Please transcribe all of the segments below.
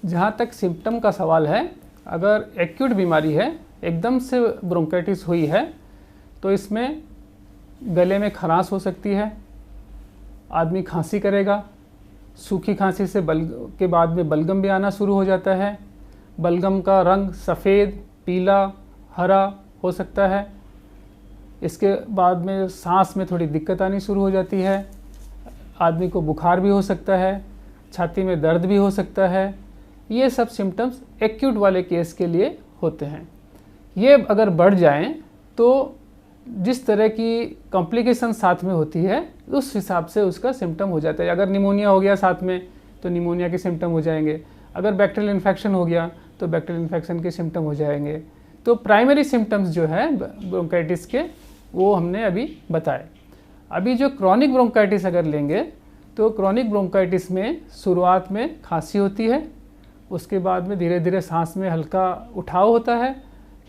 जहाँ तक सिम्टम का सवाल है, अगर एक्यूट बीमारी है, एकदम से ब्रोंकाइटिस हुई है, तो इसमें गले में खराश हो सकती है, आदमी खांसी करेगा, सूखी खांसी से के बाद में बलगम भी आना शुरू हो जाता है। बलगम का रंग सफ़ेद, पीला, हरा हो सकता है। इसके बाद में सांस में थोड़ी दिक्कत आनी शुरू हो जाती है, आदमी को बुखार भी हो सकता है, छाती में दर्द भी हो सकता है। ये सब सिम्टम्स एक्यूट वाले केस के लिए होते हैं। ये अगर बढ़ जाएं तो जिस तरह की कॉम्प्लिकेशन साथ में होती है उस हिसाब से उसका सिम्टम हो जाता है। अगर निमोनिया हो गया साथ में तो निमोनिया के सिम्टम हो जाएंगे, अगर बैक्टीरियल इन्फेक्शन हो गया तो बैक्टीरियल इन्फेक्शन के सिम्टम हो जाएंगे। तो प्राइमरी सिम्टम्स जो है ब्रोंकाइटिस के वो हमने अभी बताए। अभी जो क्रॉनिक ब्रोंकाइटिस अगर लेंगे तो क्रॉनिक ब्रोंकाइटिस में शुरुआत में खांसी होती है, उसके बाद में धीरे धीरे सांस में हल्का उठाव होता है।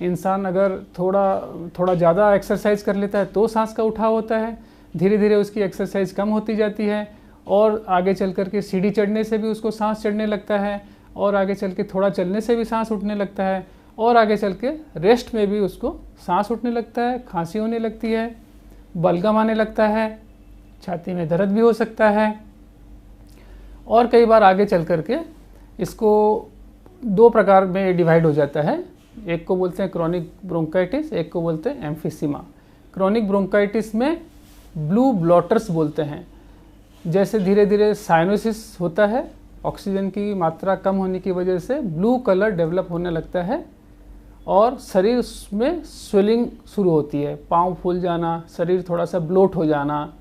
इंसान अगर थोड़ा ज़्यादा एक्सरसाइज कर लेता है तो सांस का उठाव होता है, धीरे धीरे उसकी एक्सरसाइज कम होती जाती है और आगे चल कर के सीढ़ी चढ़ने से भी उसको सांस चढ़ने लगता है, और आगे चल के थोड़ा चलने से भी सांस उठने लगता है, और आगे चल के रेस्ट में भी उसको सांस उठने लगता है, खांसी होने लगती है, बलगम आने लगता है, छाती में दर्द भी हो सकता है। और कई बार आगे चल कर के इसको दो प्रकार में डिवाइड हो जाता है, एक को बोलते हैं क्रॉनिक ब्रोंकाइटिस, एक को बोलते हैं एम्फिसीमा। क्रॉनिक ब्रोंकाइटिस में ब्लू ब्लॉटर्स बोलते हैं, जैसे धीरे धीरे साइनोसिस होता है, ऑक्सीजन की मात्रा कम होने की वजह से ब्लू कलर डेवलप होने लगता है और शरीर में स्वेलिंग शुरू होती है, पाँव फूल जाना, शरीर थोड़ा सा ब्लोट हो जाना।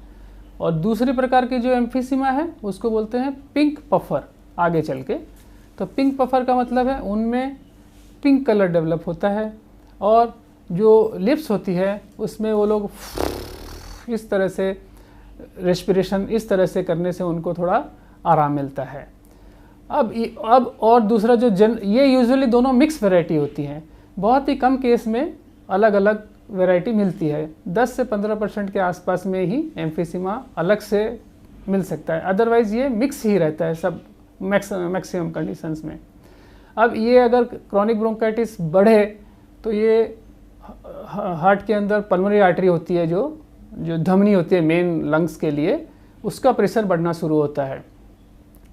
और दूसरी प्रकार की जो एम्फिसीमा है उसको बोलते हैं पिंक पफर आगे चल के। तो पिंक पफर का मतलब है उनमें पिंक कलर डेवलप होता है और जो लिप्स होती है उसमें वो लोग इस तरह से रेस्पिरेशन इस तरह से करने से उनको थोड़ा आराम मिलता है। अब और दूसरा जो ये यूजुअली दोनों मिक्स वैरायटी होती हैं, बहुत ही कम केस में अलग अलग वैरायटी मिलती है, 10 से 15% के आसपास में ही एम्फिसीमा अलग से मिल सकता है, अदरवाइज़ ये मिक्स ही रहता है सब मैक्सिमम कंडीशंस में। अब ये अगर क्रॉनिक ब्रोंकाइटिस बढ़े तो ये हार्ट के अंदर पल्मोनरी आर्टरी होती है, जो धमनी होती है मेन लंग्स के लिए, उसका प्रेशर बढ़ना शुरू होता है।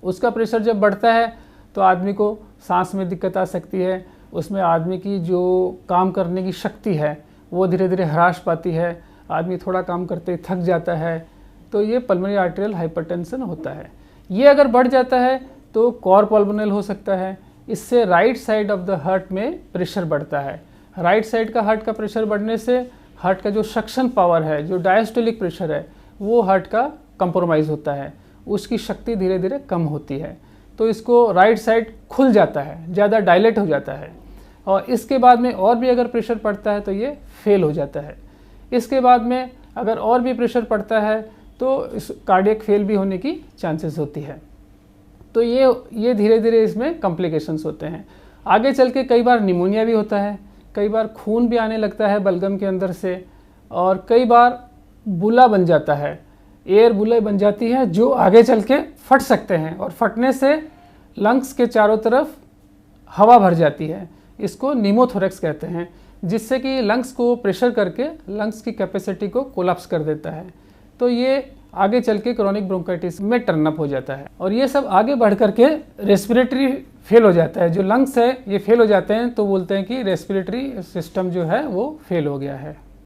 उसका प्रेशर जब बढ़ता है तो आदमी को सांस में दिक्कत आ सकती है, उसमें आदमी की जो काम करने की शक्ति है वो धीरे धीरे ह्रास पाती है, आदमी थोड़ा काम करते ही थक जाता है, तो ये पल्मोनरी आर्टेरियल हाइपरटेंशन होता है। ये अगर बढ़ जाता है तो कॉर पल्मोनल हो सकता है, इससे right side of the heart में प्रेशर बढ़ता है। राइट साइड का हार्ट का प्रेशर बढ़ने से हार्ट का जो सक्शन पावर है, जो डायस्टोलिक प्रेशर है, वो हार्ट का कंप्रोमाइज़ होता है, उसकी शक्ति धीरे धीरे कम होती है, तो इसको राइट साइड खुल जाता है, ज़्यादा डायलेट हो जाता है, और इसके बाद में और भी अगर प्रेशर पड़ता है तो ये फेल हो जाता है। इसके बाद में अगर और भी प्रेशर पड़ता है तो इस कार्डियक फेल भी होने की चांसेस होती है। तो ये धीरे धीरे इसमें कॉम्प्लिकेशंस होते हैं। आगे चल के कई बार निमोनिया भी होता है, कई बार खून भी आने लगता है बलगम के अंदर से, और कई बार बुला बन जाता है, एयर बुला बन जाती है जो आगे चल के फट सकते हैं, और फटने से लंग्स के चारों तरफ हवा भर जाती है, इसको निमोथोरेक्स कहते हैं, जिससे कि लंग्स को प्रेशर करके लंग्स की कैपेसिटी को कोलैप्स कर देता है। तो ये आगे चल के क्रॉनिक ब्रोंकाइटिस में टर्न अप हो जाता है, और ये सब आगे बढ़ करके रेस्पिरेटरी फेल हो जाता है। जो लंग्स है ये फेल हो जाते हैं तो बोलते हैं कि रेस्पिरेटरी सिस्टम जो है वो फेल हो गया है।